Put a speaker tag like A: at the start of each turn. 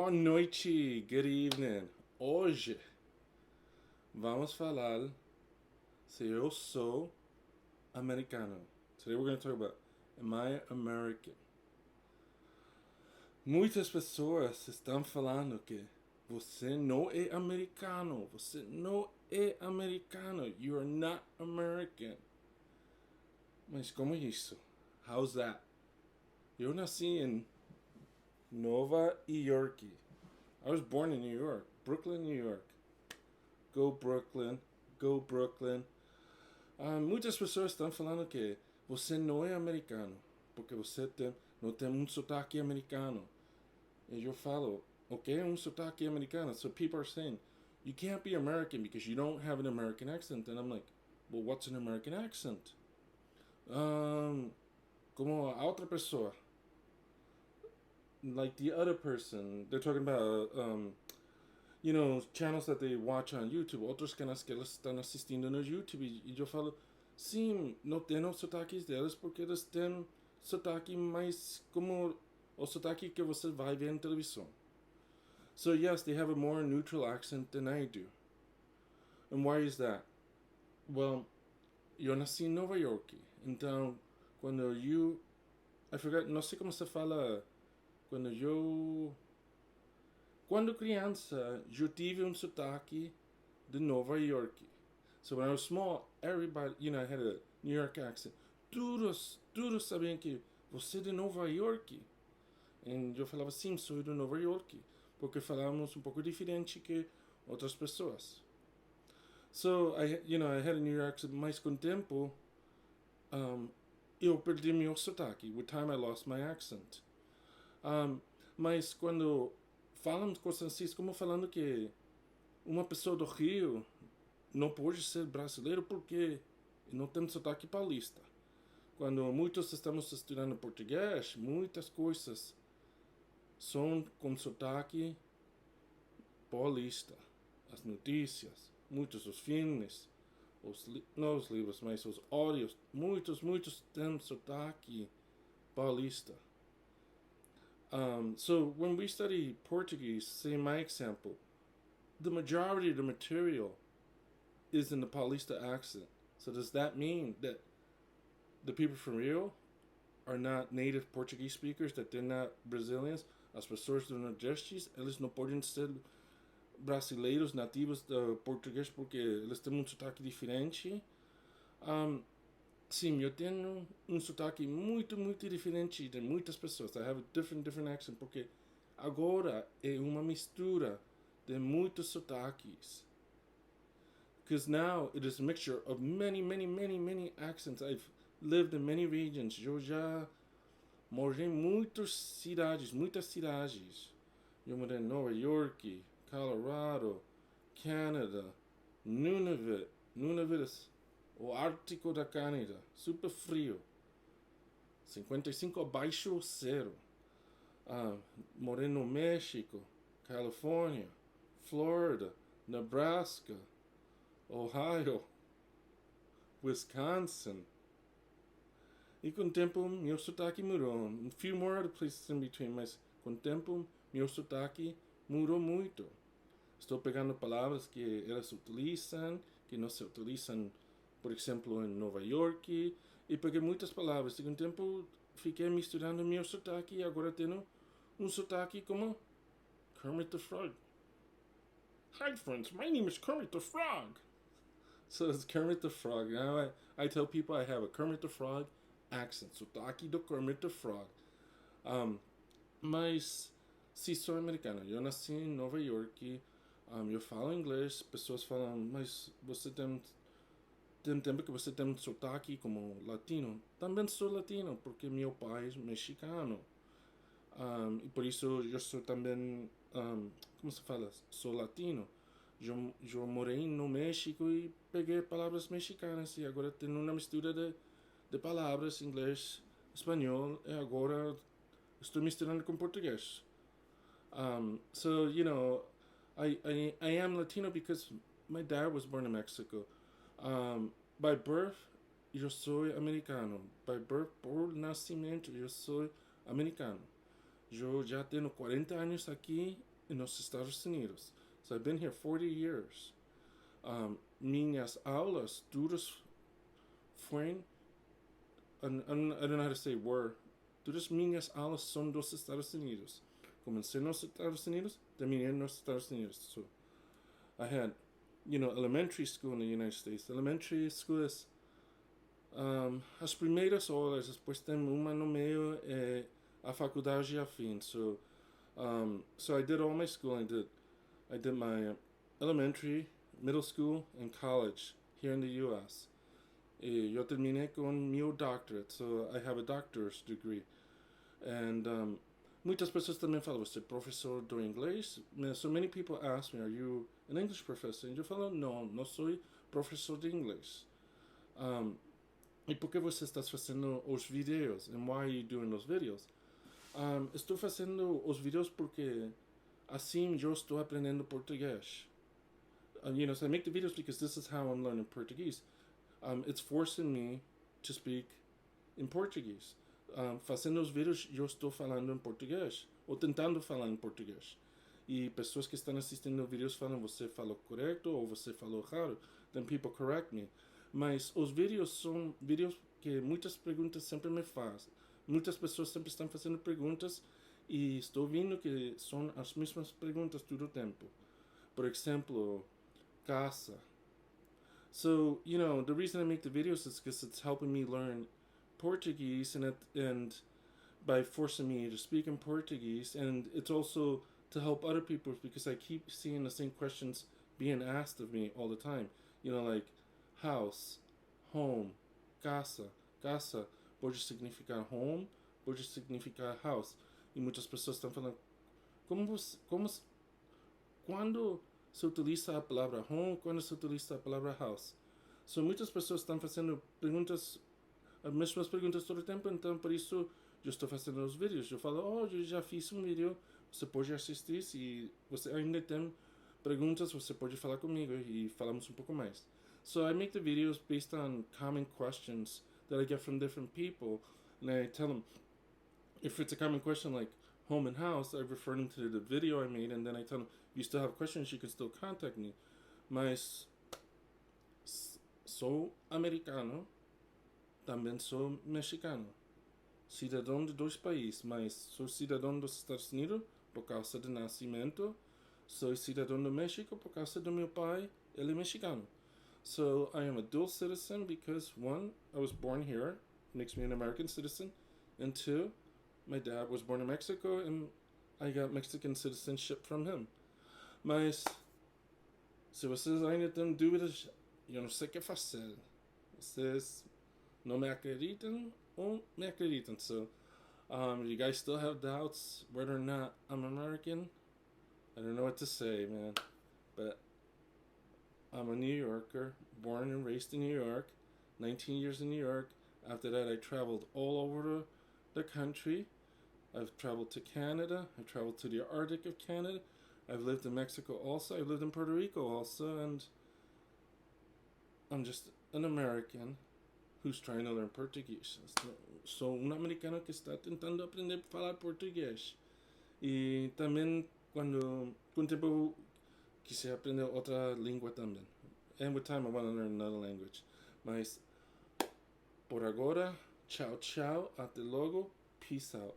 A: Boa noite, good evening. Hoje vamos falar se eu sou americano. Today we're going to talk about, am I American? Muitas pessoas estão falando que você não é americano. Você não é americano. You are not American. Mas como é isso? How's that? Eu nasci em Nova York. I was born in New York, Brooklyn, New York. Go Brooklyn, go Brooklyn. Muitas pessoas estão falando que você não é americano, porque você não tem um sotaque americano. E eu falo, ok, um sotaque americano. So people are saying, you can't be American because you don't have an American accent. And I'm like, well, what's an American accent? Como a outra pessoa. Like the other person, they're talking about, channels that they watch on YouTube, outros canais que eles estão assistindo no YouTube, e eu falo, sim, não tem os sotaques deles porque eles têm sotaque mais como o sotaque que você vai ver em televisão. So yes, they have a more neutral accent than I do. And why is that? Well, eu nasci em Nova York, então quando I forgot, não sei como se fala, quando criança, eu tive um sotaque de Nova York. So when I was small, everybody, I had a New York accent. Todos sabiam que você é de Nova York. E eu falava, sim, sou de Nova York. Porque falávamos um pouco diferente que outras pessoas. So, I had a New York accent, mas com o tempo, eu perdi meu sotaque. With time, I lost my accent. Mas quando falam coisas assim, como falando que uma pessoa do Rio não pode ser brasileiro porque não tem sotaque paulista. Quando muitos estamos estudando português, muitas coisas são com sotaque paulista. As notícias, muitos dos filmes, não os livros, mas os áudios, muitos têm sotaque paulista. So when we study Portuguese, say my example, the majority of the material is in the Paulista accent. So does that mean that the people from Rio are not native Portuguese speakers, that they're not Brazilians? As pessoas do Nordeste, eles não podem ser brasileiros nativos do português porque eles têm um sotaque diferente. Sim, eu tenho um sotaque muito diferente de muitas pessoas. I have a different accent porque agora é uma mistura de muitos sotaques. Because now it is a mixture of many accents. I've lived in many regions. Eu já morei em muitas cidades. Eu morei em Nova York, Colorado, Canadá, Nunavut. Nunavut, o Ártico da Canadá, super frio. 55 abaixo zero. Morei no México, Califórnia, Florida, Nebraska, Ohio, Wisconsin. E com o tempo, meu sotaque mudou. A few more other places in between, mas com o tempo, meu sotaque mudou muito. Estou pegando palavras que elas utilizam, que não se utilizam, por exemplo, em Nova York. E peguei muitas palavras. E com o tempo, fiquei misturando meu sotaque e agora tenho um sotaque como Kermit the Frog. Hi friends, my name is Kermit the Frog. So it's Kermit the Frog. Now I tell people I have a Kermit the Frog accent. Sotaque do Kermit the Frog. Mas se sou americano, eu nasci em Nova York. Eu falo inglês. Pessoas falam, mas você tem tempo que você tem um sotaque como latino. Também sou latino porque meu pai é mexicano. E por isso eu sou também, como se fala? Sou latino. Eu morei no México e peguei palavras mexicanas e agora tenho uma mistura de palavras, inglês, espanhol, e agora estou misturando com português. So, I am Latino because my dad was born in Mexico. By birth, eu sou americano. By birth, por nascimento, eu sou americano. Eu já tenho 40 anos aqui en los Estados Unidos. So I've been here 40 years. Minhas aulas duras fueron, I don't know how to say were, todas minhas aulas son dos Estados Unidos. Comencé en los Estados Unidos, terminé en los Estados Unidos. So I had, elementary school in the United States. Elementary school is as primeiras horas, depois tem um ano e meio a faculdade afim. So I did all my schooling. I did my elementary, middle school, and college here in the U.S. Eu terminei com meu doctorate, so I have a doctor's degree. And muitas pessoas também falam, você é professor do inglês? So many people ask me, are you an English professor? E eu falo, não sou professor de inglês. E por que você está fazendo os vídeos? And why are you doing those videos? Estou fazendo os vídeos porque assim eu estou aprendendo português. So I make the videos because this is how I'm learning Portuguese. It's forcing me to speak in Portuguese. Fazendo os vídeos, eu estou falando em português, ou tentando falar em português. E pessoas que estão assistindo vídeos falam, você falou correto, ou você falou errado. Then people correct me. Mas os vídeos são vídeos que muitas perguntas sempre me fazem. Muitas pessoas sempre estão fazendo perguntas e estou vendo que são as mesmas perguntas todo o tempo. Por exemplo, casa. So, the reason I make the videos is because it's helping me learn Portuguese and by forcing me to speak in Portuguese, and it's also to help other people because I keep seeing the same questions being asked of me all the time. Like house, home, casa. Casa pode significar home, pode significar house. E muitas pessoas estão falando, quando se utiliza a palavra home, quando se utiliza a palavra house. So muitas pessoas estão fazendo perguntas, as mesmas perguntas todo o tempo, então por isso eu estou fazendo os vídeos. Eu falo, eu já fiz um vídeo, você pode assistir, se você ainda tem perguntas, você pode falar comigo e falamos um pouco mais. So I make the videos based on common questions that I get from different people, and I tell them, if it's a common question like home and house, I refer them to the video I made, and then I tell them, if you still have questions, you can still contact me. Mas sou americano, também sou mexicano. Cidadão de dois países, mas sou cidadão dos Estados Unidos por causa de nascimento. Sou cidadão do México por causa do meu pai, ele é mexicano. So I am a dual citizen because one, I was born here, makes me an American citizen, and two, my dad was born in Mexico and I got Mexican citizenship from him. Mas se vocês ainda têm dúvidas, eu não sei o que fazer. Vocês não me acreditam ou me acreditam. So, you guys still have doubts whether or not I'm American? I don't know what to say, man. But I'm a New Yorker, born and raised in New York, 19 years in New York. After that, I traveled all over the country. I've traveled to Canada. I've traveled to the Arctic of Canada. I've lived in Mexico also. I've lived in Puerto Rico also. And I'm just an American who's trying to learn Portuguese. Sou americano que está tentando aprender a falar português. E também, com o tempo, quise aprender outra língua também. And with time I want to learn another language. Mas por agora, tchau, tchau, até logo, peace out.